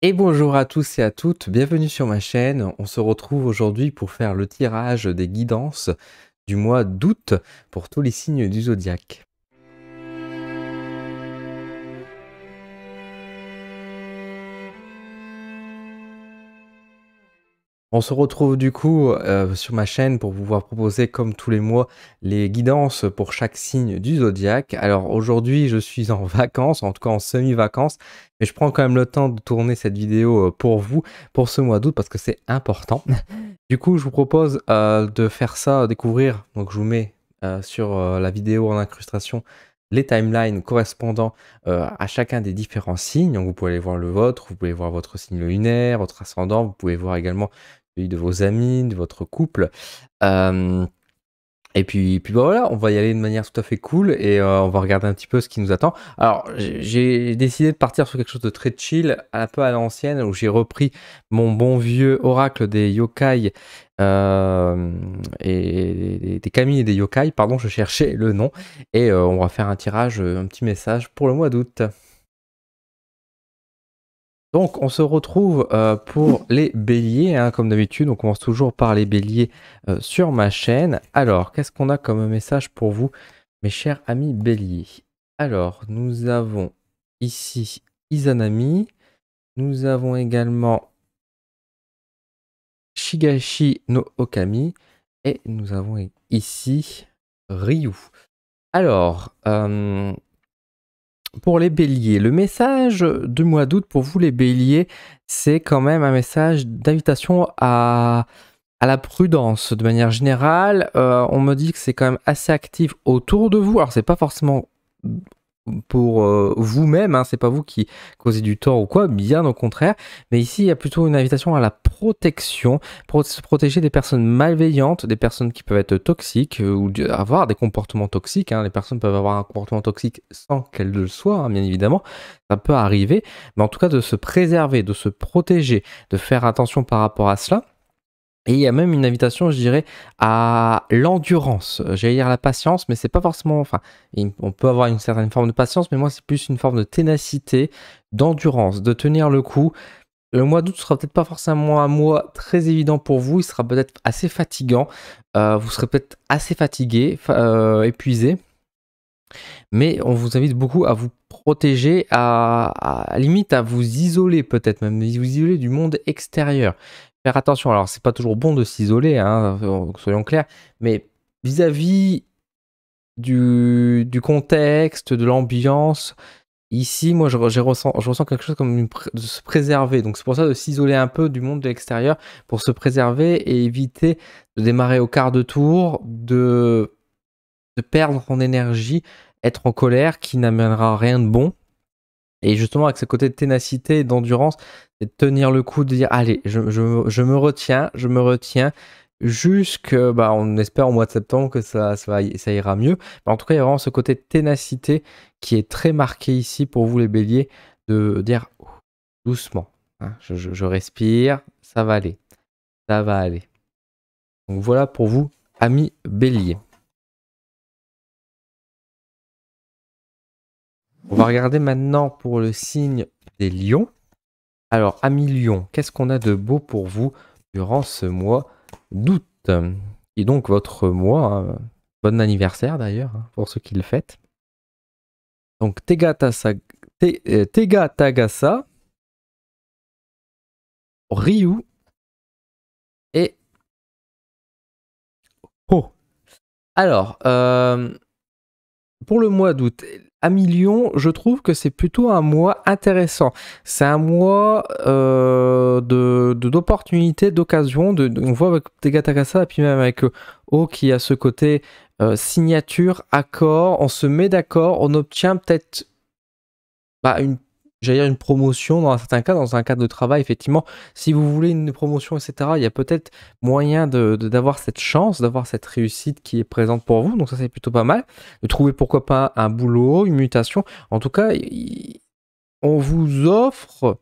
Et bonjour à tous et à toutes, bienvenue sur ma chaîne. On se retrouve aujourd'hui pour faire le tirage des guidances du mois d'août pour tous les signes du zodiaque. On se retrouve du coup sur ma chaîne pour pouvoir proposer comme tous les mois les guidances pour chaque signe du zodiaque. Alors aujourd'hui je suis en vacances, en tout cas en semi-vacances, mais je prends quand même le temps de tourner cette vidéo pour vous, pour ce mois d'août parce que c'est important. Du coup je vous propose de faire ça, découvrir, donc je vous mets sur la vidéo en incrustation les timelines correspondant à chacun des différents signes. Donc vous pouvez aller voir le vôtre, vous pouvez voir votre signe lunaire, votre ascendant, vous pouvez voir également celui de vos amis, de votre couple. Et puis bah voilà, on va y aller de manière tout à fait cool et on va regarder un petit peu ce qui nous attend. Alors, j'ai décidé de partir sur quelque chose de très chill, un peu à l'ancienne, où j'ai repris mon bon vieux oracle des yokai et des kami et des yokai, pardon, je cherchais le nom. Et on va faire un tirage, un petit message pour le mois d'août. Donc, on se retrouve pour les béliers, hein, comme d'habitude. On commence toujours par les béliers sur ma chaîne. Alors, qu'est-ce qu'on a comme message pour vous, mes chers amis béliers? Alors, nous avons ici Izanami. Nous avons également Shigashi no Okami. Et nous avons ici Ryu. Alors, pour les béliers, le message du mois d'août pour vous les béliers, c'est quand même un message d'invitation à la prudence. De manière générale, on me dit que c'est quand même assez actif autour de vous. Alors c'est pas forcément pour vous-même, hein, c'est pas vous qui causez du tort ou quoi, bien au contraire, mais ici il y a plutôt une invitation à la protection, pour se protéger des personnes malveillantes, des personnes qui peuvent être toxiques ou avoir des comportements toxiques, hein. Les personnes peuvent avoir un comportement toxique sans qu'elles le soient, hein, bien évidemment, ça peut arriver, mais en tout cas de se préserver, de se protéger, de faire attention par rapport à cela. Et il y a même une invitation, je dirais, à l'endurance. J'allais dire la patience, mais c'est pas forcément. Enfin, on peut avoir une certaine forme de patience, mais moi, c'est plus une forme de ténacité, d'endurance, de tenir le coup. Le mois d'août sera peut-être pas forcément un mois très évident pour vous. Il sera peut-être assez fatigant. Vous serez peut-être assez fatigué, épuisé. Mais on vous invite beaucoup à vous protéger, à limite à vous isoler peut-être même, vous isoler du monde extérieur. Faire attention, alors c'est pas toujours bon de s'isoler, hein, soyons clairs, mais vis-à-vis du contexte, de l'ambiance, ici, moi je ressens quelque chose comme de se préserver. Donc c'est pour ça de s'isoler un peu du monde de l'extérieur pour se préserver et éviter de démarrer au quart de tour, de perdre en énergie, être en colère qui n'amènera rien de bon. Et justement, avec ce côté de ténacité et d'endurance, c'est de tenir le coup, de dire allez, je me retiens, jusque, bah, on espère au mois de septembre que ça ira mieux. Mais en tout cas, il y a vraiment ce côté de ténacité qui est très marqué ici pour vous les béliers, de dire doucement, hein, je respire, ça va aller, ça va aller. Donc voilà pour vous, amis béliers. On va regarder maintenant pour le signe des lions. Alors, amis lions, qu'est-ce qu'on a de beau pour vous durant ce mois d'août? Et donc votre mois, hein, bon anniversaire d'ailleurs, hein, pour ceux qui le fêtent. Donc, Tega Tagasa, Ryu et Ho. Alors, pour le mois d'août, amis Lion, je trouve que c'est plutôt un mois intéressant. C'est un mois d'opportunités, d'occasions. On voit avec Tegatagasa et puis même avec O qui a ce côté signature, accord. On se met d'accord, on obtient peut-être j'allais dire une promotion dans un certain cas, dans un cadre de travail, effectivement. Si vous voulez une promotion, etc., il y a peut-être moyen d'avoir cette chance, d'avoir cette réussite qui est présente pour vous. Donc ça, c'est plutôt pas mal. De trouver, pourquoi pas, un boulot, une mutation. En tout cas, on vous offre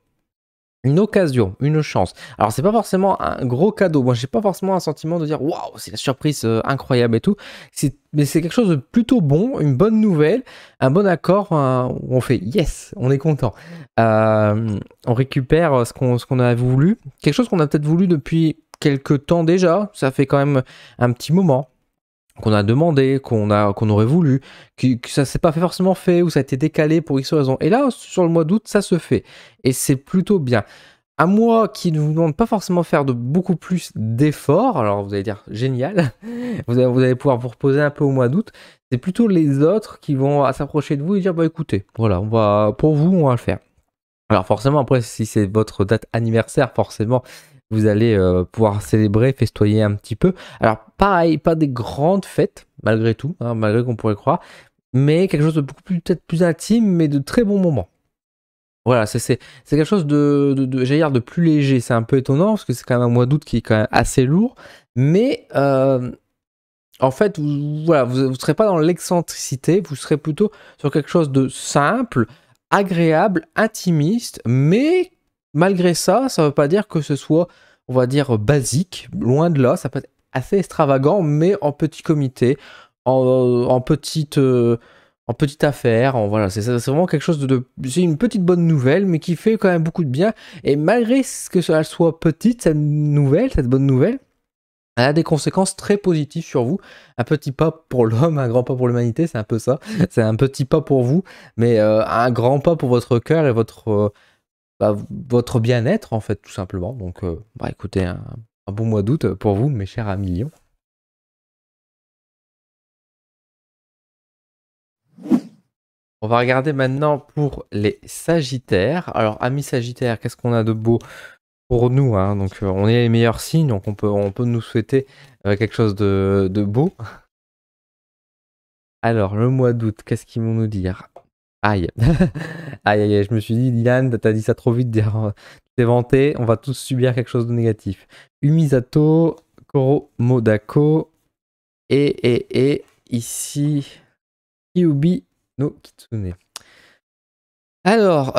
Une occasion, une chance. Alors c'est pas forcément un gros cadeau. Moi j'ai pas forcément un sentiment de dire waouh c'est la surprise incroyable et tout. Mais c'est quelque chose de plutôt bon, une bonne nouvelle, un bon accord où on fait yes, on est content. On récupère ce qu'on a voulu, quelque chose qu'on a peut-être voulu depuis quelques temps déjà. Ça fait quand même un petit moment qu'on a demandé, qu'on aurait voulu, que ça s'est pas forcément fait ou ça a été décalé pour X raison. Et là sur le mois d'août ça se fait et c'est plutôt bien. Un mois qui ne vous demande pas forcément faire de beaucoup plus d'efforts, alors vous allez dire génial, vous allez pouvoir vous reposer un peu au mois d'août, c'est plutôt les autres qui vont s'approcher de vous et dire bah écoutez, voilà, pour vous on va le faire. Alors forcément après si c'est votre date anniversaire, forcément vous allez pouvoir célébrer, festoyer un petit peu. Alors pareil, pas des grandes fêtes malgré tout, hein, malgré qu'on pourrait croire, mais quelque chose de beaucoup plus peut-être plus intime, mais de très bons moments. Voilà, c'est quelque chose j'allais dire de plus léger. C'est un peu étonnant parce que c'est quand même un mois d'août qui est quand même assez lourd. Mais en fait, voilà, vous ne serez pas dans l'excentricité, vous serez plutôt sur quelque chose de simple, agréable, intimiste. Mais malgré ça, ça ne veut pas dire que ce soit, on va dire, basique. Loin de là, ça peut être assez extravagant, mais en petit comité, en petite. En petite affaire, voilà, c'est vraiment quelque chose c'est une petite bonne nouvelle, mais qui fait quand même beaucoup de bien. Et malgré que ça soit petite, cette bonne nouvelle, elle a des conséquences très positives sur vous. Un petit pas pour l'homme, un grand pas pour l'humanité, c'est un peu ça. C'est un petit pas pour vous, mais un grand pas pour votre cœur et votre bien-être, en fait, tout simplement. Donc, écoutez, un bon mois d'août pour vous, mes chers amis. On va regarder maintenant pour les Sagittaires. Alors, amis Sagittaires, qu'est-ce qu'on a de beau pour nous, hein? Donc, on est les meilleurs signes, donc on peut nous souhaiter quelque chose de beau. Alors, le mois d'août, qu'est-ce qu'ils vont nous dire? Aïe. Aïe, aïe, aïe, je me suis dit, Dylan, t'as dit ça trop vite, t'es vanté, on va tous subir quelque chose de négatif. Umisato, Koromodako, et ici, Kyubi no Kitsune. Alors,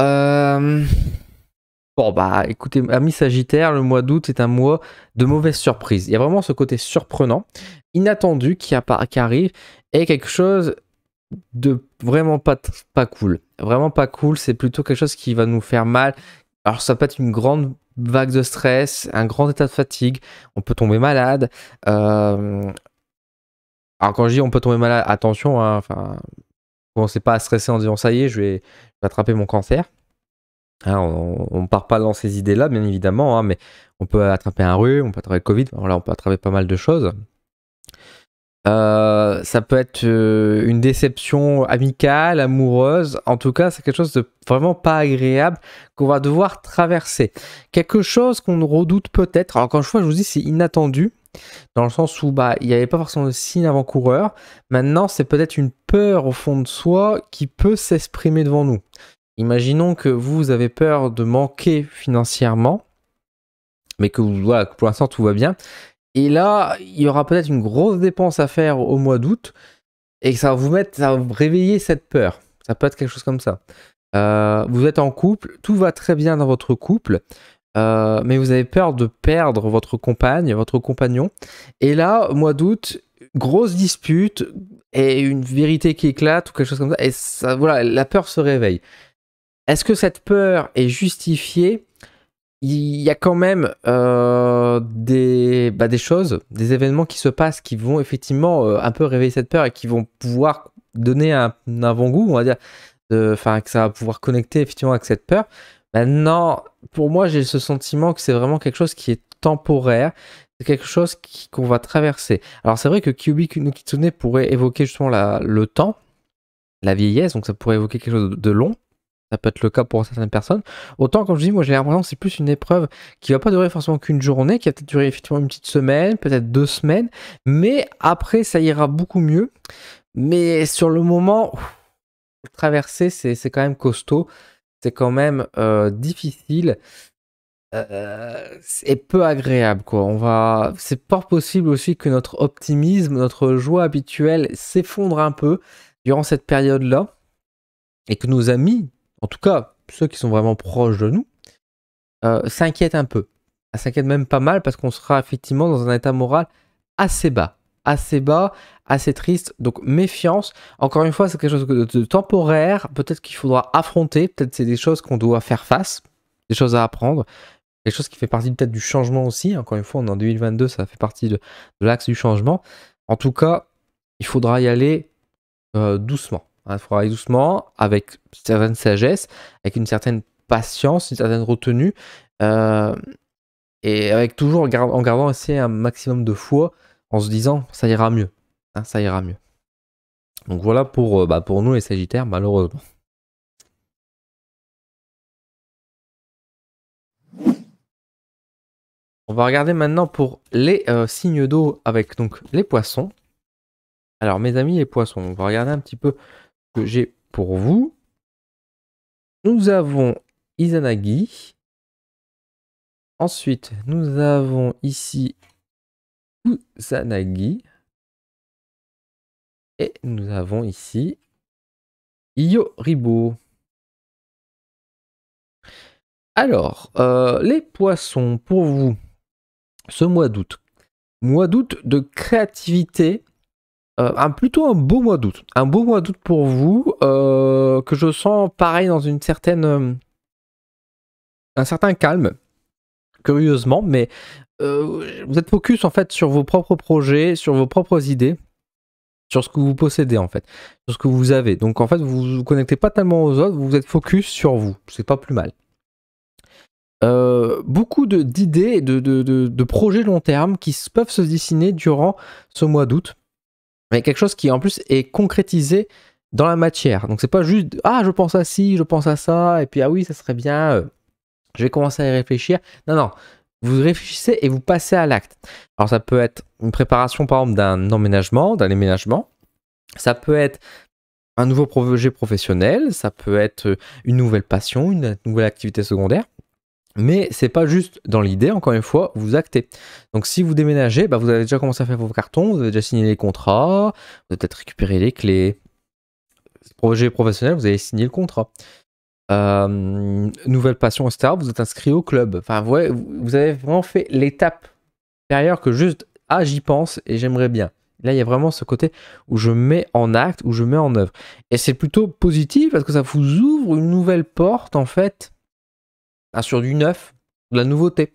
bon bah écoutez, amis Sagittaire, le mois d'août est un mois de mauvaises surprises. Il y a vraiment ce côté surprenant, inattendu qui arrive, et quelque chose de vraiment pas cool. Vraiment pas cool, c'est plutôt quelque chose qui va nous faire mal. Alors ça peut être une grande vague de stress, un grand état de fatigue, on peut tomber malade. Alors quand je dis on peut tomber malade, attention, hein, enfin, commencez pas à stresser en disant ça y est, je vais attraper mon cancer. Hein, on ne part pas dans ces idées-là, bien évidemment, hein, mais on peut attraper un rhume, on peut attraper le Covid, voilà, on peut attraper pas mal de choses. Ça peut être une déception amicale, amoureuse. En tout cas, c'est quelque chose de vraiment pas agréable qu'on va devoir traverser. Quelque chose qu'on redoute peut-être. Alors, quand je vous dis c'est inattendu, dans le sens où il n'y avait pas forcément de signe avant-coureur. Maintenant, c'est peut-être une peur au fond de soi qui peut s'exprimer devant nous. Imaginons que vous avez peur de manquer financièrement, mais que voilà, pour l'instant tout va bien. Et là, il y aura peut-être une grosse dépense à faire au mois d'août et que ça va vous réveiller cette peur. Ça peut être quelque chose comme ça. Vous êtes en couple, tout va très bien dans votre couple, mais vous avez peur de perdre votre compagne, votre compagnon. Et là, au mois d'août, grosse dispute et une vérité qui éclate ou quelque chose comme ça. Et ça, voilà, la peur se réveille. Est-ce que cette peur est justifiée? Il y a quand même des choses, des événements qui se passent qui vont effectivement un peu réveiller cette peur et qui vont pouvoir donner un avant-goût, on va dire, enfin que ça va pouvoir connecter effectivement avec cette peur. Maintenant, pour moi, j'ai ce sentiment que c'est vraiment quelque chose qui est temporaire, c'est quelque chose qu'on va traverser. Alors c'est vrai que Kyubi no Kitsune pourrait évoquer justement le temps, la vieillesse, donc ça pourrait évoquer quelque chose de long. Ça peut être le cas pour certaines personnes. Autant, comme je dis, moi j'ai l'impression que c'est plus une épreuve qui va pas durer forcément qu'une journée, qui va peut-être durer effectivement une petite semaine, peut-être 2 semaines, mais après ça ira beaucoup mieux. Mais sur le moment, traverser, c'est quand même costaud, c'est quand même difficile et peu agréable, quoi. C'est pas possible aussi que notre optimisme, notre joie habituelle s'effondre un peu durant cette période-là et que nos amis, en tout cas ceux qui sont vraiment proches de nous, s'inquiète un peu. Elle s'inquiète même pas mal parce qu'on sera effectivement dans un état moral assez bas. Assez bas, assez triste. Donc méfiance. Encore une fois, c'est quelque chose de temporaire. Peut-être qu'il faudra affronter. Peut-être c'est des choses qu'on doit faire face. Des choses à apprendre. Quelque chose qui fait partie peut-être du changement aussi. Encore une fois, on est en 2022, ça fait partie de l'axe du changement. En tout cas, il faudra y aller doucement. Il faudra aller doucement, avec une certaine sagesse, avec une certaine patience, une certaine retenue, et avec toujours en gardant aussi un maximum de foi, en se disant ça ira mieux. Hein, ça ira mieux. Donc voilà pour nous les Sagittaires, malheureusement. On va regarder maintenant pour les signes d'eau avec donc les poissons. Alors mes amis les poissons, on va regarder un petit peu ce que j'ai pour vous. Nous avons Izanagi. Ensuite, nous avons ici Kusanagi. Et nous avons ici Yoribo. Alors, les poissons, pour vous, ce mois d'août. Mois d'août de créativité. Plutôt un beau mois d'août. Un beau mois d'août pour vous, que je sens pareil dans une certaine... un certain calme, curieusement, mais vous êtes focus en fait sur vos propres projets, sur vos propres idées, sur ce que vous possédez en fait, sur ce que vous avez. Donc en fait, vous vous connectez pas tellement aux autres, vous êtes focus sur vous. C'est pas plus mal. Beaucoup d'idées et de projets long terme qui peuvent se dessiner durant ce mois d'août. Mais quelque chose qui en plus est concrétisé dans la matière. Donc c'est pas juste ah je pense à ci, je pense à ça, et puis ah oui ça serait bien, je vais commencer à y réfléchir. Non, non, vous réfléchissez et vous passez à l'acte. Alors ça peut être une préparation par exemple d'un emménagement, d'un déménagement. Ça peut être un nouveau projet professionnel, ça peut être une nouvelle passion, une nouvelle activité secondaire. Mais c'est pas juste dans l'idée, encore une fois, vous actez. Donc si vous déménagez, vous avez déjà commencé à faire vos cartons, vous avez déjà signé les contrats, vous avez peut-être récupéré les clés. Projet professionnel, vous avez signé le contrat. Nouvelle passion, etc. Vous êtes inscrit au club. Enfin, ouais, vous avez vraiment fait l'étape supérieure que juste ah j'y pense et j'aimerais bien. Là, il y a vraiment ce côté où je mets en acte, où je mets en œuvre. Et c'est plutôt positif parce que ça vous ouvre une nouvelle porte en fait sur du neuf, de la nouveauté.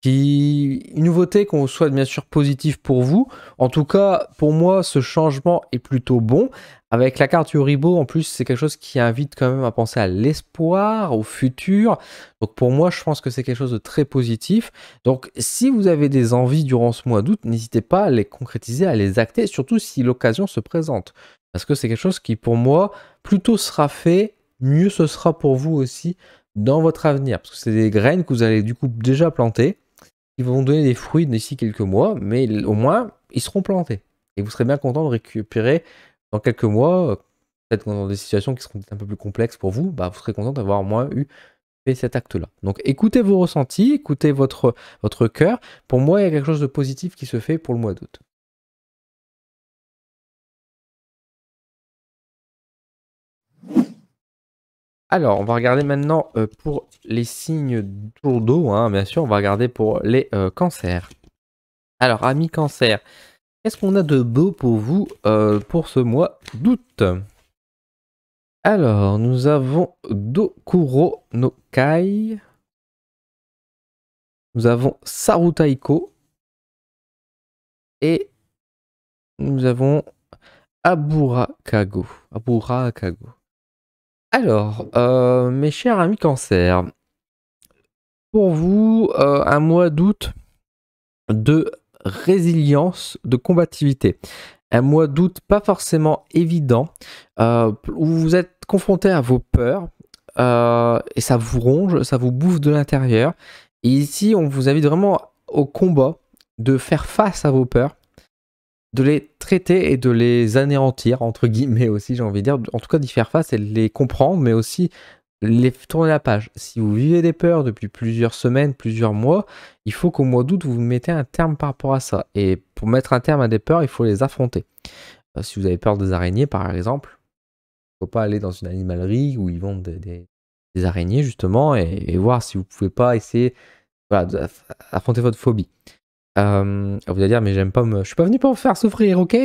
Une nouveauté qu'on souhaite bien sûr positive pour vous. En tout cas, pour moi, ce changement est plutôt bon. Avec la carte Yoribo, en plus, c'est quelque chose qui invite quand même à penser à l'espoir, au futur. Donc pour moi, je pense que c'est quelque chose de très positif. Donc si vous avez des envies durant ce mois d'août, n'hésitez pas à les concrétiser, à les acter, surtout si l'occasion se présente. Parce que c'est quelque chose qui, pour moi, plutôt sera fait, mieux ce sera pour vous aussi dans votre avenir. Parce que c'est des graines que vous allez du coup déjà planter. Ils vont donner des fruits d'ici quelques mois, mais au moins, ils seront plantés. Et vous serez bien content de récupérer dans quelques mois, peut-être dans des situations qui seront un peu plus complexes pour vous, vous serez content d'avoir au moins fait cet acte-là. Donc écoutez vos ressentis, écoutez votre cœur. Pour moi, il y a quelque chose de positif qui se fait pour le mois d'août. Alors, on va regarder maintenant pour les signes d'eau, hein, bien sûr, on va regarder pour les cancers. Alors, amis cancer, qu'est-ce qu'on a de beau pour vous pour ce mois d'août? Alors, nous avons Dokuro no Kai. Nous avons Sarutaiko. Et nous avons Aburakago. Aburakago. Alors, mes chers amis cancer, pour vous, un mois d'août de résilience, de combativité. Un mois d'août pas forcément évident, où vous êtes confronté à vos peurs, et ça vous ronge, ça vous bouffe de l'intérieur. Et ici, on vous invite vraiment au combat, de faire face à vos peurs, de les traiter et de les anéantir, entre guillemets aussi, j'ai envie de dire. En tout cas, d'y faire face et de les comprendre, mais aussi les tourner la page. Si vous vivez des peurs depuis plusieurs semaines, plusieurs mois, il faut qu'au mois d'août, vous mettez un terme par rapport à ça. Et pour mettre un terme à des peurs, il faut les affronter. Si vous avez peur des araignées, par exemple, il ne faut pas aller dans une animalerie où ils vendent des des araignées justement et voir si vous pouvez pas essayer voilà, d'affronter votre phobie. Vous allez dire, mais j'aime pas je suis pas venu pour vous faire souffrir, ok?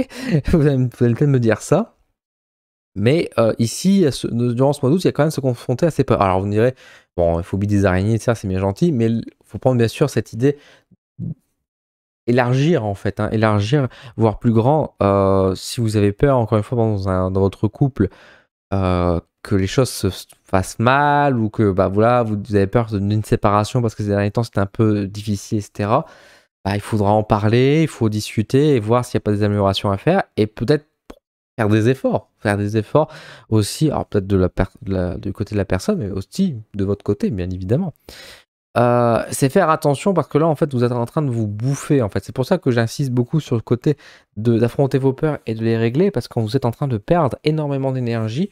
Vous allez peut-être me dire ça. Mais ici, durant ce mois d'août, il y a quand même se confronter à ces peurs. Alors vous me direz, bon, phobie des araignées, ça c'est bien gentil, mais il faut prendre bien sûr cette idée, élargir en fait, hein, élargir, voire plus grand. Si vous avez peur, encore une fois, dans votre couple, que les choses se fassent mal ou que bah, voilà, vous avez peur d'une séparation parce que ces derniers temps c'était un peu difficile, etc. Bah, il faudra en parler, il faut discuter et voir s'il n'y a pas des améliorations à faire et peut-être faire des efforts aussi, alors peut-être du côté de la personne, mais aussi de votre côté, bien évidemment. C'est faire attention parce que là, en fait, vous êtes en train de vous bouffer, en fait. C'est pour ça que j'insiste beaucoup sur le côté d'affronter vos peurs et de les régler parce que quand vous êtes en train de perdre énormément d'énergie,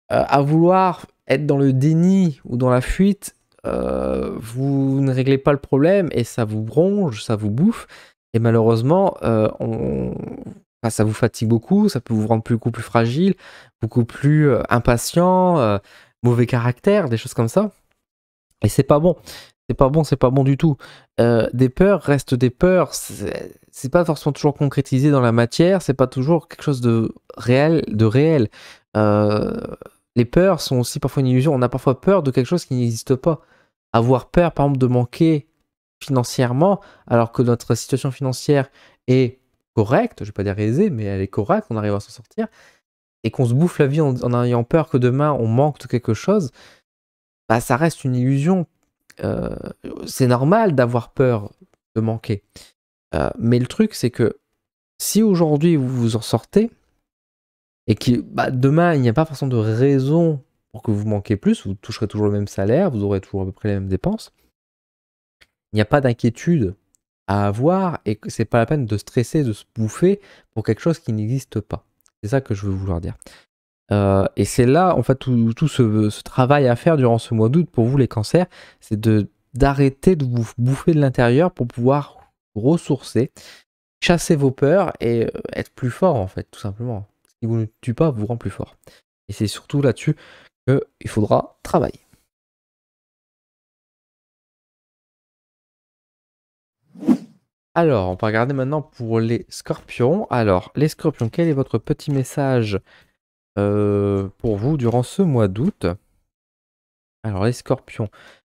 à vouloir être dans le déni ou dans la fuite, vous ne réglez pas le problème et ça vous ronge, ça vous bouffe. Et malheureusement, enfin, ça vous fatigue beaucoup, ça peut vous rendre beaucoup plus fragile, beaucoup plus impatient, mauvais caractère, des choses comme ça. Et c'est pas bon. C'est pas bon, c'est pas bon du tout. Des peurs restent des peurs. C'est pas forcément toujours concrétisé dans la matière, c'est pas toujours quelque chose de réel, Euh, les peurs sont aussi parfois une illusion. On a parfois peur de quelque chose qui n'existe pas. Avoir peur, par exemple, de manquer financièrement, alors que notre situation financière est correcte, je vais pas dire aisée, mais elle est correcte, on arrive à s'en sortir, et qu'on se bouffe la vie en ayant peur que demain on manque de quelque chose, bah ça reste une illusion. Euh, c'est normal d'avoir peur de manquer. Mais le truc, c'est que si aujourd'hui vous vous en sortez, et que bah, demain il n'y a pas forcément de raison pour que vous manquiez plus, vous toucherez toujours le même salaire, vous aurez toujours à peu près les mêmes dépenses, il n'y a pas d'inquiétude à avoir et que c'est pas la peine de stresser, de se bouffer pour quelque chose qui n'existe pas. C'est ça que je veux vouloir dire. Et c'est là, en fait, tout ce travail à faire durant ce mois d'août pour vous, les cancers, c'est d'arrêter de vous bouffer de l'intérieur pour pouvoir vous ressourcer, chasser vos peurs et être plus fort, en fait, tout simplement. Ce qui vous ne tue pas vous rend plus fort. Et c'est surtout là-dessus qu'il faudra travailler. Alors, on va regarder maintenant pour les scorpions. Alors, les scorpions, quel est votre petit message pour vous durant ce mois d'août? Alors, les scorpions,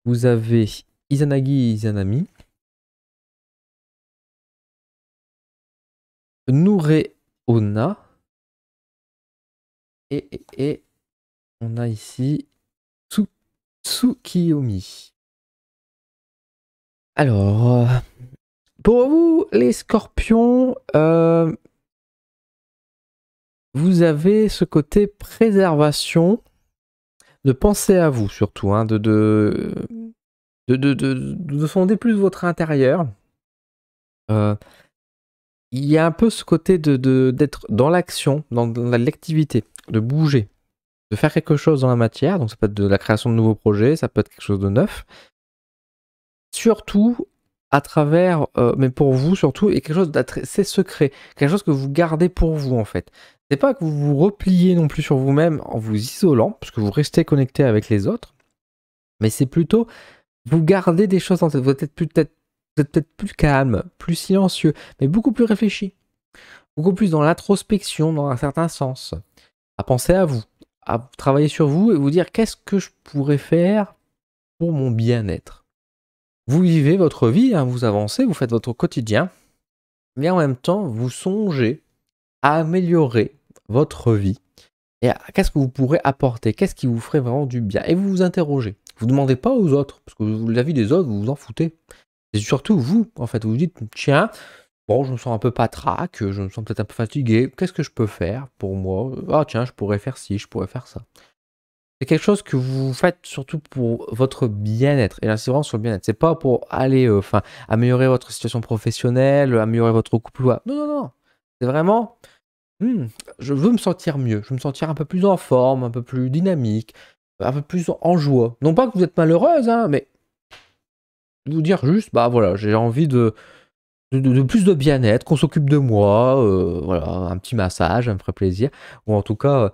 vous avez Izanagi et Izanami, Nureona, et on a ici Tsukiyomi. Alors, pour vous, les scorpions, vous avez ce côté préservation, de penser à vous surtout, hein, de sonder plus votre intérieur. Il y a un peu ce côté d'être dans l'action, dans l'activité, de bouger, de faire quelque chose dans la matière. Donc ça peut être de la création de nouveaux projets, ça peut être quelque chose de neuf. Surtout à travers, mais pour vous surtout, et quelque chose d'assez secret, quelque chose que vous gardez pour vous en fait. C'est pas que vous vous repliez non plus sur vous-même en vous isolant, parce que vous restez connecté avec les autres, mais c'est plutôt vous gardez des choses en tête. Vous êtes peut-être plus calme, plus silencieux, mais beaucoup plus réfléchi. Beaucoup plus dans l'introspection, dans un certain sens. À penser à vous, à travailler sur vous et vous dire qu'est-ce que je pourrais faire pour mon bien-être. Vous vivez votre vie, hein, vous avancez, vous faites votre quotidien, mais en même temps, vous songez à améliorer votre vie et qu'est-ce que vous pourrez apporter, qu'est-ce qui vous ferait vraiment du bien. Et vous vous interrogez. Vous ne demandez pas aux autres, parce que la vie des autres, vous vous en foutez. C'est surtout vous, en fait, vous vous dites, tiens, bon, je me sens un peu patraque, je me sens peut-être un peu fatigué, qu'est-ce que je peux faire pour moi? Ah tiens, je pourrais faire ci, je pourrais faire ça. C'est quelque chose que vous faites surtout pour votre bien-être. Et là, c'est vraiment sur le bien-être. C'est pas pour aller, améliorer votre situation professionnelle, améliorer votre couple. Non, non, non. C'est vraiment, je veux me sentir mieux. Je veux me sentir un peu plus en forme, un peu plus dynamique, un peu plus en joie. Non pas que vous êtes malheureuse, hein, mais vous dire juste, bah voilà, j'ai envie de plus de bien-être, qu'on s'occupe de moi, voilà, un petit massage, ça me ferait plaisir. Ou en tout cas,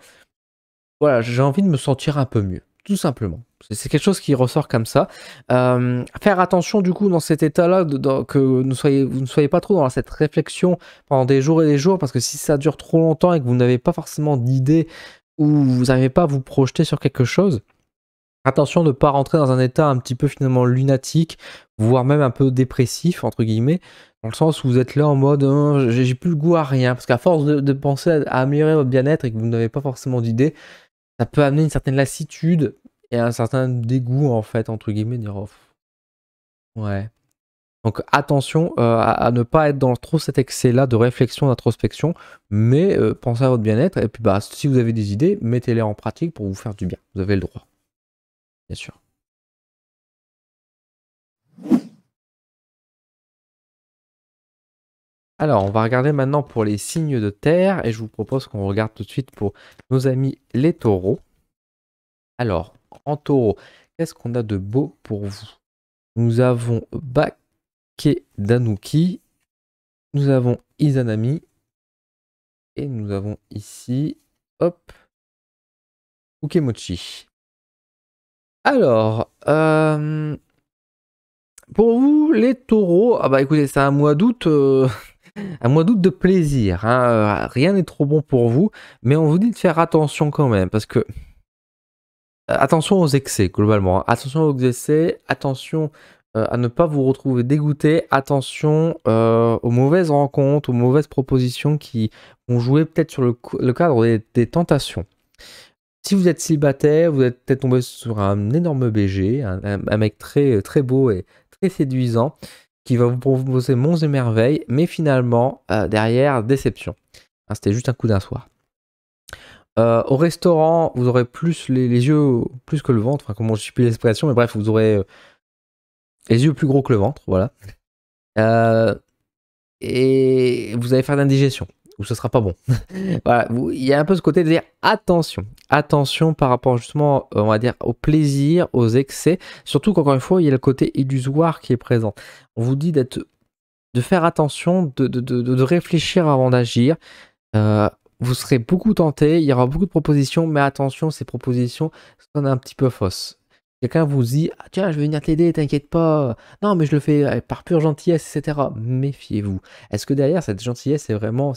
voilà, j'ai envie de me sentir un peu mieux. tout simplement. C'est quelque chose qui ressort comme ça. Faire attention du coup dans cet état-là, que vous ne soyez pas trop dans cette réflexion pendant des jours et des jours, parce que si ça dure trop longtemps et que vous n'avez pas forcément d'idée ou vous n'arrivez pas à vous projeter sur quelque chose, attention de ne pas rentrer dans un état un petit peu finalement lunatique, voire même un peu dépressif, entre guillemets, dans le sens où vous êtes là en mode j'ai plus le goût à rien, parce qu'à force de penser à améliorer votre bien-être et que vous n'avez pas forcément d'idée, ça peut amener une certaine lassitude et un certain dégoût en fait, entre guillemets, dire oh, ouais. Donc attention à ne pas être dans trop cet excès-là de réflexion, d'introspection, mais pensez à votre bien-être et puis bah si vous avez des idées, mettez-les en pratique pour vous faire du bien. Vous avez le droit, bien sûr. Alors, on va regarder maintenant pour les signes de terre et je vous propose qu'on regarde tout de suite pour nos amis les taureaux. Alors, en taureau, qu'est-ce qu'on a de beau pour vous? Nous avons Danuki, nous avons Izanami et nous avons ici, hop, Ukemochi. Alors, pour vous les taureaux, ah bah écoutez, c'est un mois d'août, un mois d'août de plaisir, hein, rien n'est trop bon pour vous, mais on vous dit de faire attention quand même, parce que attention aux excès globalement, hein. Attention aux excès, attention à ne pas vous retrouver dégoûté, attention aux mauvaises rencontres, aux mauvaises propositions qui vont jouer peut-être sur le cadre des tentations. Si vous êtes célibataire, vous êtes peut-être tombé sur un énorme BG, un mec très, très beau et très séduisant, qui va vous proposer monts et merveilles, mais finalement, derrière, déception. Hein, c'était juste un coup d'un soir. Au restaurant, vous aurez plus les yeux plus que le ventre, enfin comment je suis plus l'expression, mais bref, vous aurez les yeux plus gros que le ventre, voilà. Et vous allez faire l'indigestion, ou ce sera pas bon. Voilà, il y a un peu ce côté de dire attention par rapport justement, on va dire, au plaisir, aux excès, surtout qu'encore une fois, il y a le côté illusoire qui est présent. On vous dit de faire attention, de réfléchir avant d'agir. Vous serez beaucoup tenté, il y aura beaucoup de propositions, mais attention, ces propositions sont un petit peu fausses. Quelqu'un vous dit ah, tiens, je vais venir t'aider, t'inquiète pas. Non, mais je le fais par pure gentillesse, etc. Méfiez-vous. Est-ce que derrière cette gentillesse est vraiment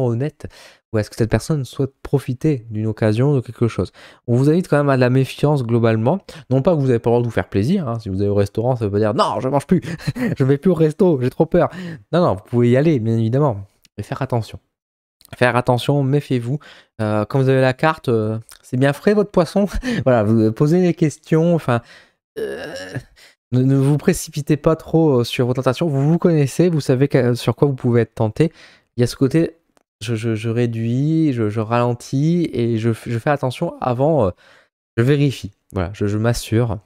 honnête, ou est-ce que cette personne souhaite profiter d'une occasion, de quelque chose? On vous invite quand même à de la méfiance globalement. Non pas que vous n'avez pas le droit de vous faire plaisir. Hein. Si vous allez au restaurant, ça veut pas dire non, je mange plus, je vais plus au resto, j'ai trop peur. Non, vous pouvez y aller, bien évidemment, mais faire attention. Faire attention, méfiez-vous. Quand vous avez la carte, c'est bien frais votre poisson. Voilà, vous posez les questions. Enfin, ne vous précipitez pas trop sur vos tentations. Vous vous connaissez, vous savez sur quoi vous pouvez être tenté. Il y a ce côté, je réduis, je ralentis et je fais attention avant. Je vérifie. Voilà, je m'assure.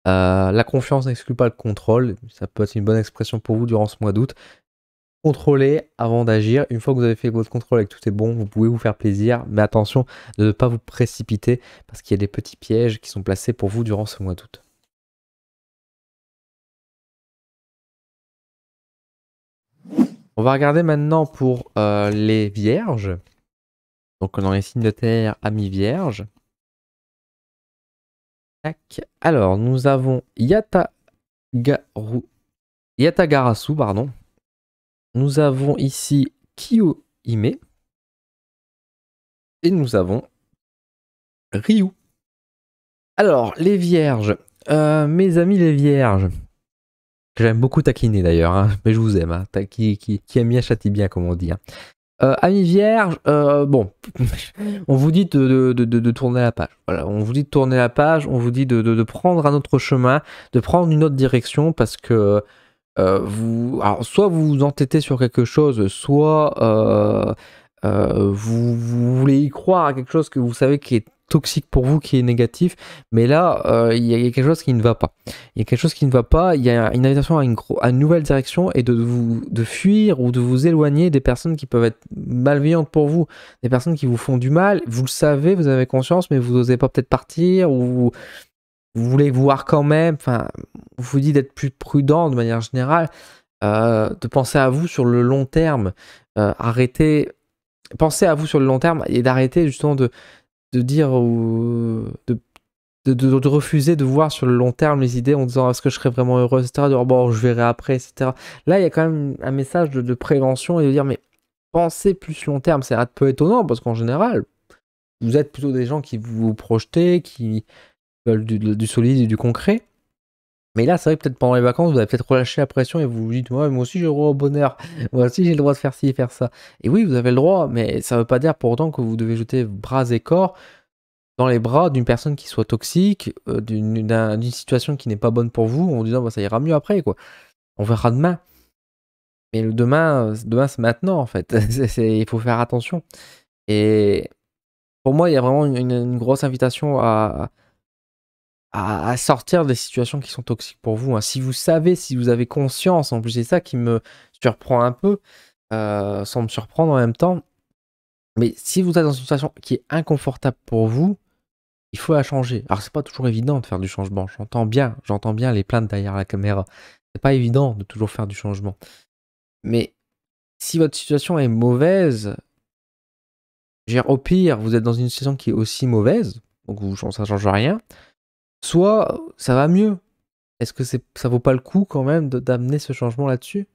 La confiance n'exclut pas le contrôle. Ça peut être une bonne expression pour vous durant ce mois d'août. Contrôlez avant d'agir. Une fois que vous avez fait votre contrôle et que tout est bon, vous pouvez vous faire plaisir, mais attention de ne pas vous précipiter parce qu'il y a des petits pièges qui sont placés pour vous durant ce mois d'août. On va regarder maintenant pour les vierges. Donc dans les signes de terre, amis vierges. Tac. Alors nous avons Yatagarasu, pardon. Nous avons ici Kiyohime. Et nous avons Ryu. Alors, les vierges. Mes amis les vierges. Que j'aime beaucoup taquiner d'ailleurs, hein, mais je vous aime. Hein, qui aime bien châtie bien, comme on dit. Hein. Amis vierges, bon, on vous dit de tourner la page. Voilà, on vous dit de tourner la page, on vous dit de prendre un autre chemin, de prendre une autre direction parce que alors, soit vous vous entêtez sur quelque chose, soit vous voulez y croire à quelque chose que vous savez qui est toxique pour vous, qui est négatif, mais là, il y a quelque chose qui ne va pas. Il y a quelque chose qui ne va pas, il y a une invitation à une nouvelle direction et de fuir ou de vous éloigner des personnes qui peuvent être malveillantes pour vous, des personnes qui vous font du mal, vous le savez, vous avez conscience, mais vous n'osez pas peut-être partir, ou vous voulez voir quand même, enfin, on vous dit d'être plus prudent de manière générale, de penser à vous sur le long terme, pensez à vous sur le long terme et d'arrêter justement de dire ou de refuser de voir sur le long terme les idées en disant est-ce que je serais vraiment heureux, etc. De dire bon, je verrai après, etc. Là, il y a quand même un message de prévention et de dire mais pensez plus long terme. C'est un peu étonnant parce qu'en général, vous êtes plutôt des gens qui vous projetez, qui veulent du solide et du concret. Mais là, c'est vrai que peut-être pendant les vacances, vous avez peut-être relâché la pression et vous vous dites ouais, moi aussi j'ai le droit au bonheur, moi aussi j'ai le droit de faire ci et faire ça. Et oui, vous avez le droit, mais ça ne veut pas dire pour autant que vous devez jeter bras et corps dans les bras d'une personne qui soit toxique, d'une situation qui n'est pas bonne pour vous, en disant bah, ça ira mieux après, quoi. On verra demain. Mais le demain c'est maintenant en fait. Il faut faire attention. Et pour moi, il y a vraiment une grosse invitation à sortir des situations qui sont toxiques pour vous, hein. Si vous savez, si vous avez conscience, en plus c'est ça qui me surprend un peu, sans me surprendre en même temps. Mais si vous êtes dans une situation qui est inconfortable pour vous, il faut la changer. Alors c'est pas toujours évident de faire du changement. J'entends bien les plaintes derrière la caméra. C'est pas évident de toujours faire du changement. Mais si votre situation est mauvaise, au pire, vous êtes dans une situation qui est aussi mauvaise, donc ça change rien. Soit ça va mieux. Est-ce que ça vaut pas le coup quand même d'amener ce changement là-dessus?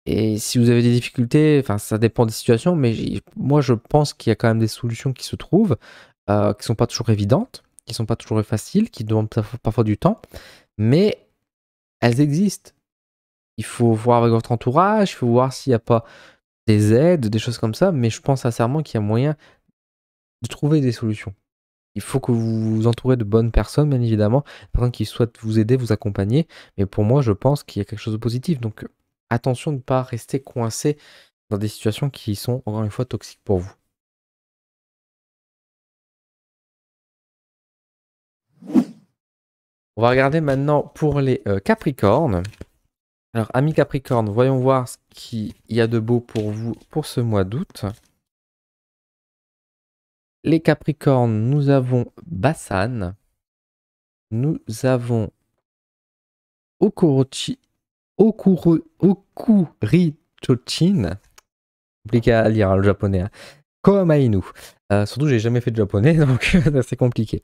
Et si vous avez des difficultés, enfin ça dépend des situations, mais moi je pense qu'il y a quand même des solutions qui se trouvent, qui sont pas toujours évidentes, qui sont pas toujours faciles, qui demandent parfois du temps, mais elles existent. Il faut voir avec votre entourage, il faut voir s'il n'y a pas des aides, des choses comme ça, mais je pense sincèrement qu'il y a moyen de trouver des solutions. Il faut que vous vous entourez de bonnes personnes, bien évidemment, des personnes qui souhaitent vous aider, vous accompagner, mais pour moi, je pense qu'il y a quelque chose de positif. Donc, attention de ne pas rester coincé dans des situations qui sont, encore une fois, toxiques pour vous. On va regarder maintenant pour les Capricornes. Alors, amis Capricorne, voyons voir ce qu'il y a de beau pour vous pour ce mois d'août. Les Capricornes, nous avons Bassan, nous avons Okurichin, compliqué à lire hein, le japonais, hein. Koamainu. Surtout, j'ai jamais fait de japonais, donc c'est compliqué.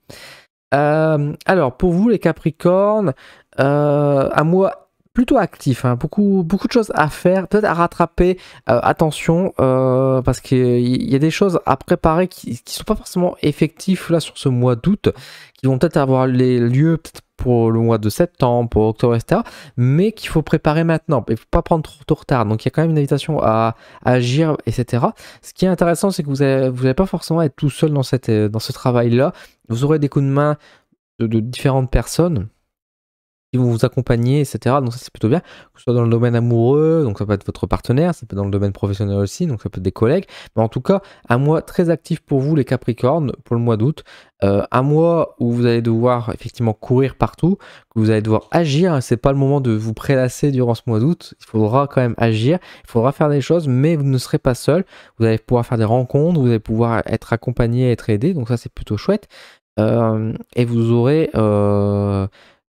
Alors, pour vous, les Capricornes, un mois plutôt actif, hein, beaucoup de choses à faire, peut-être à rattraper. Attention, parce qu'il y a des choses à préparer qui ne sont pas forcément effectifs là sur ce mois d'août, qui vont peut-être avoir lieu peut-être pour le mois de septembre, pour octobre, etc. Mais qu'il faut préparer maintenant. Il ne faut pas prendre trop de retard. Donc il y a quand même une invitation à agir, etc. Ce qui est intéressant, c'est que vous n'allez pas forcément être tout seul dans ce travail-là. Vous aurez des coups de main de différentes personnes qui vont vous accompagner, etc. Donc ça c'est plutôt bien, que ce soit dans le domaine amoureux, donc ça peut être votre partenaire, ça peut être dans le domaine professionnel aussi, donc ça peut être des collègues, mais en tout cas, un mois très actif pour vous les Capricornes, pour le mois d'août, un mois où vous allez devoir effectivement courir partout, que vous allez devoir agir, c'est pas le moment de vous prélasser durant ce mois d'août, il faudra quand même agir, il faudra faire des choses, mais vous ne serez pas seul, vous allez pouvoir faire des rencontres, vous allez pouvoir être accompagné, être aidé, donc ça c'est plutôt chouette, et vous aurez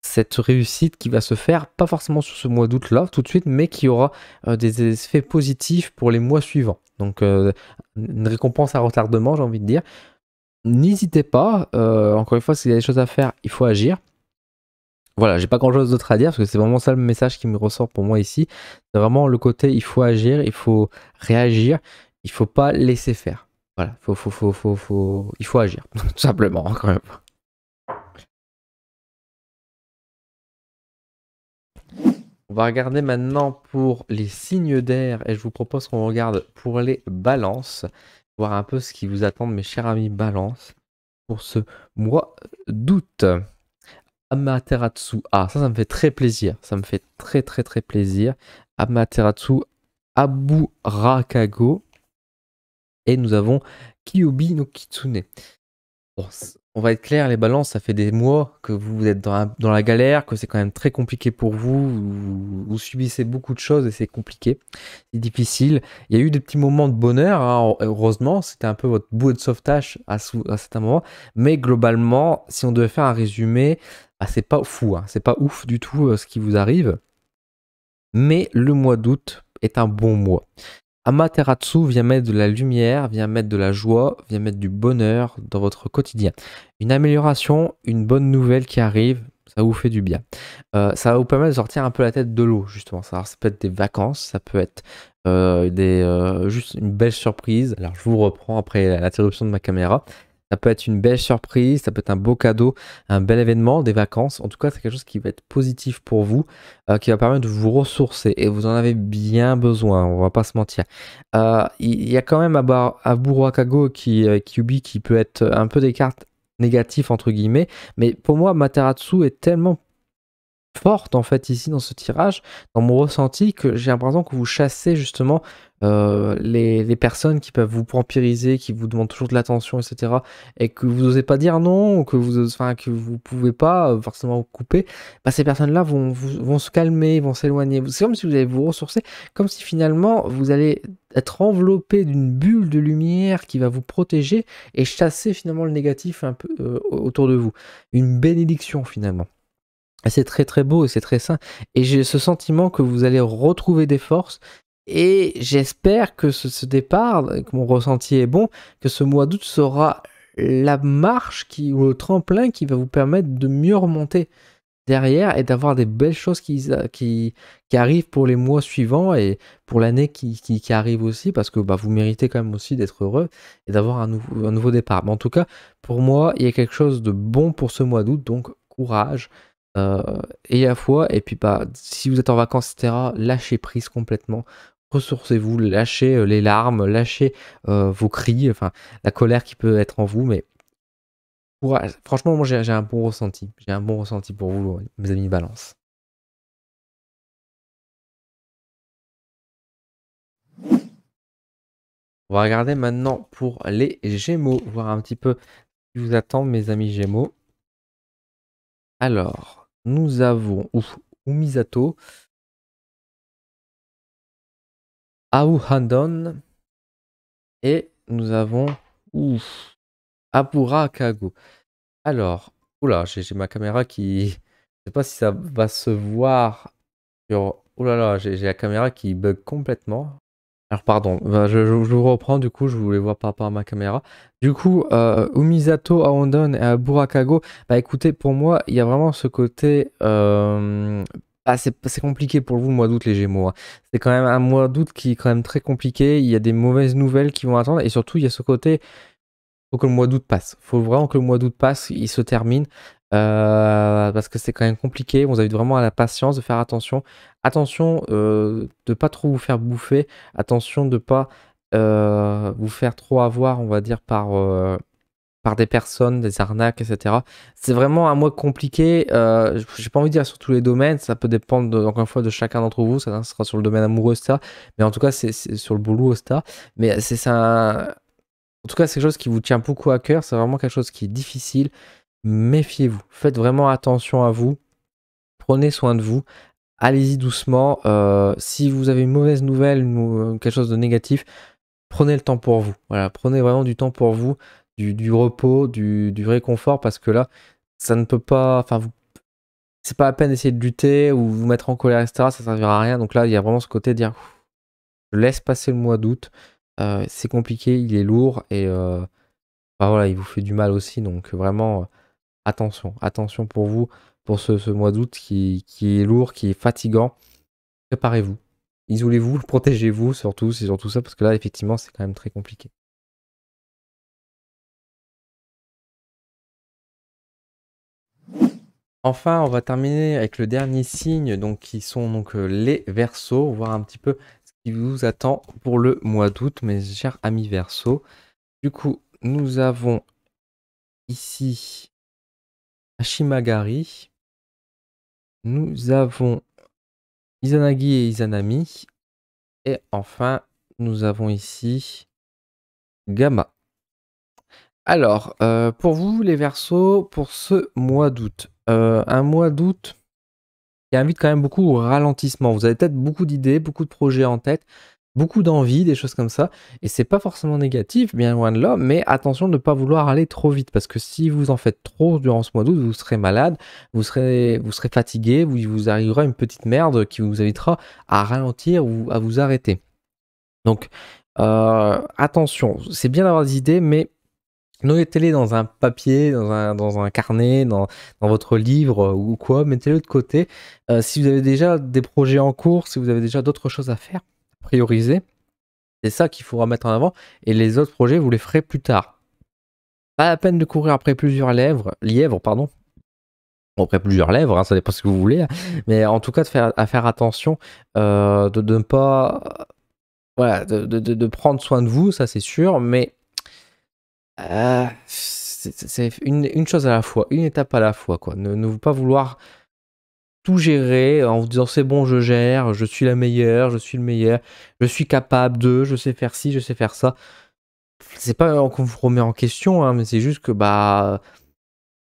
cette réussite qui va se faire, pas forcément sur ce mois d'août là tout de suite, mais qui aura des effets positifs pour les mois suivants. Donc une récompense à retardement, j'ai envie de dire. N'hésitez pas, encore une fois, s'il y a des choses à faire, il faut agir. Voilà, j'ai pas grand chose d'autre à dire parce que c'est vraiment ça le message qui me ressort pour moi ici. C'est vraiment le côté il faut agir, il faut réagir, il faut pas laisser faire. Voilà, il faut agir, tout simplement, encore une fois. On va regarder maintenant pour les signes d'air et je vous propose qu'on regarde pour les balances, voir un peu ce qui vous attend, mes chers amis balance, pour ce mois d'août. Amaterasu, ça me fait très plaisir, ça me fait très plaisir. Amaterasu Aburakago et nous avons Kyubi no Kitsune. Bon, on va être clair, les balances, ça fait des mois que vous êtes dans la galère, que c'est quand même très compliqué pour vous, vous subissez beaucoup de choses et c'est compliqué, c'est difficile. Il y a eu des petits moments de bonheur, hein, heureusement, c'était un peu votre bouée de sauvetage à certains moments, mais globalement, si on devait faire un résumé, c'est pas fou, hein, c'est pas ouf du tout ce qui vous arrive, mais le mois d'août est un bon mois. Amaterasu vient mettre de la lumière, vient mettre de la joie, vient mettre du bonheur dans votre quotidien. Une amélioration, une bonne nouvelle qui arrive, ça vous fait du bien. Ça va vous permettre de sortir un peu la tête de l'eau, justement. Ça peut être des vacances, ça peut être juste une belle surprise. Alors, je vous reprends après l'interruption de ma caméra. Ça peut être une belle surprise, ça peut être un beau cadeau, un bel événement, des vacances. En tout cas, c'est quelque chose qui va être positif pour vous, qui va permettre de vous ressourcer. Et vous en avez bien besoin, on va pas se mentir. Il y a quand même Abu Rakago Kyubi qui peut être un peu des cartes négatives, entre guillemets. Mais pour moi, Materasu est tellement forte en fait ici dans ce tirage, dans mon ressenti, que j'ai l'impression que vous chassez justement les personnes qui peuvent vous vampiriser, qui vous demandent toujours de l'attention, etc. Et que vous n'osez pas dire non, ou que vous pouvez pas forcément vous couper. Bah, ces personnes-là vont se calmer, vont s'éloigner. C'est comme si vous allez vous ressourcer, comme si finalement vous allez être enveloppé d'une bulle de lumière qui va vous protéger et chasser finalement le négatif un peu autour de vous. Une bénédiction finalement. C'est très très beau et c'est très sain. Et j'ai ce sentiment que vous allez retrouver des forces. Et j'espère que ce départ, que mon ressenti est bon, que ce mois d'août sera la marche ou le tremplin qui va vous permettre de mieux remonter derrière et d'avoir des belles choses qui arrivent pour les mois suivants et pour l'année qui arrive aussi, parce que bah, vous méritez quand même aussi d'être heureux et d'avoir un nouveau départ. Mais en tout cas, pour moi, il y a quelque chose de bon pour ce mois d'août, donc courage. Ayez la foi, et puis bah, si vous êtes en vacances, etc., lâchez prise complètement, ressourcez-vous, lâchez les larmes, lâchez vos cris, enfin la colère qui peut être en vous, mais franchement, moi j'ai un bon ressenti, pour vous, mes amis Balance. On va regarder maintenant pour les Gémeaux, voir un petit peu ce qui vous attend, mes amis Gémeaux. Alors, nous avons Umisato, Aouhandon, et nous avons Apura Kago. Alors, oula, j'ai ma caméra qui... Je sais pas si ça va se voir sur... Oula là, j'ai la caméra qui bug complètement. Alors pardon, bah, je vous reprends, du coup, je voulais voir par rapport à ma caméra. Du coup, Umisato, Aondon et Aburakago, bah écoutez, pour moi, il y a vraiment ce côté... c'est compliqué pour vous le mois d'août, les Gémeaux, hein. C'est quand même un mois d'août qui est quand même très compliqué, il y a des mauvaises nouvelles qui vont attendre, et surtout, il y a ce côté... Faut que le mois d'août passe. Faut vraiment que le mois d'août passe, il se termine. Parce que c'est quand même compliqué. Vous avez vraiment la patience de faire attention. Attention de pas trop vous faire bouffer. Attention de pas vous faire trop avoir, on va dire, par des personnes, des arnaques, etc. C'est vraiment un mois compliqué. J'ai pas envie de dire sur tous les domaines. Ça peut dépendre, encore une fois, de chacun d'entre vous. Ça sera sur le domaine amoureux, etc. Mais en tout cas, c'est sur le boulot, etc. Mais c'est ça. En tout cas, c'est quelque chose qui vous tient beaucoup à cœur. C'est vraiment quelque chose qui est difficile. Méfiez-vous. Faites vraiment attention à vous. Prenez soin de vous. Allez-y doucement. Si vous avez une mauvaise nouvelle, quelque chose de négatif, prenez le temps pour vous. Voilà, prenez vraiment du temps pour vous, du repos, du réconfort, parce que là, ça ne peut pas. Enfin, c'est pas la peine d'essayer de lutter ou vous mettre en colère, etc. Ça servira à rien. Donc là, il y a vraiment ce côté de dire, je laisse passer le mois d'août. C'est compliqué, il est lourd et bah voilà, il vous fait du mal aussi. Donc vraiment, attention pour vous, pour ce mois d'août qui est lourd, qui est fatigant. Préparez-vous, isolez-vous, protégez-vous surtout, c'est surtout ça, parce que là, effectivement, c'est quand même très compliqué. Enfin, on va terminer avec le dernier signe, donc qui sont donc les Verseaux, voir un petit peu ce qui vous attend pour le mois d'août, mes chers amis Verseaux. Du coup, nous avons ici Hashimagari, nous avons Izanagi et Izanami, et enfin, nous avons ici Gamma. Alors, pour vous les Verseaux, pour ce mois d'août, un mois d'août qui invite quand même beaucoup au ralentissement. Vous avez peut-être beaucoup d'idées, beaucoup de projets en tête, beaucoup d'envie, des choses comme ça. Et c'est pas forcément négatif, bien loin de là, mais attention de ne pas vouloir aller trop vite, parce que si vous en faites trop durant ce mois d'août, vous serez malade, vous serez fatigué, vous arrivera une petite merde qui vous invitera à ralentir ou à vous arrêter. Donc attention, c'est bien d'avoir des idées, mais notez-les dans un papier, dans un carnet, dans votre livre ou quoi, mettez-le de côté. Si vous avez déjà des projets en cours, si vous avez déjà d'autres choses à faire, prioriser. C'est ça qu'il faudra mettre en avant, et les autres projets, vous les ferez plus tard. Pas la peine de courir après plusieurs lièvres, pardon. Bon, après plusieurs lèvres, hein, ça dépend ce que vous voulez, hein. Mais en tout cas, à faire attention, de ne pas... Voilà, de prendre soin de vous, ça c'est sûr, mais c'est une chose à la fois, une étape à la fois, quoi. Ne vous pas vouloir tout gérer en vous disant c'est bon, je gère, je suis la meilleure, je suis le meilleur, je suis capable de, je sais faire ci, je sais faire ça. C'est pas qu'on vous remet en question, hein, mais c'est juste que bah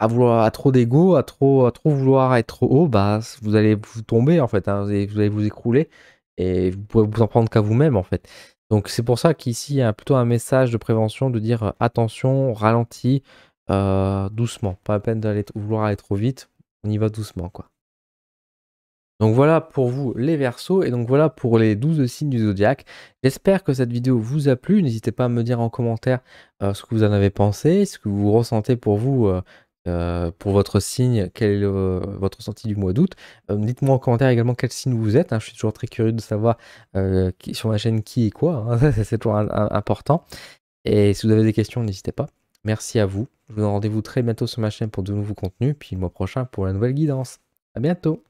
à trop d'ego, à trop vouloir être trop haut, bah vous allez vous tomber en fait, hein, vous allez vous écrouler et vous pourrez vous en prendre qu'à vous-même en fait. Donc c'est pour ça qu'ici il y a plutôt un message de prévention de dire attention, ralentis, doucement. Pas la peine vouloir aller trop vite, on y va doucement quoi. Donc voilà pour vous les Verseaux, et donc voilà pour les 12 signes du zodiaque. J'espère que cette vidéo vous a plu. N'hésitez pas à me dire en commentaire ce que vous en avez pensé, ce que vous ressentez pour vous, pour votre signe, quel est votre ressenti du mois d'août. Dites-moi en commentaire également quel signe vous êtes, hein. Je suis toujours très curieux de savoir sur ma chaîne qui est quoi, hein. C'est toujours important. Et si vous avez des questions, n'hésitez pas. Merci à vous. Je vous donne rendez-vous très bientôt sur ma chaîne pour de nouveaux contenus, puis le mois prochain pour la nouvelle guidance. À bientôt.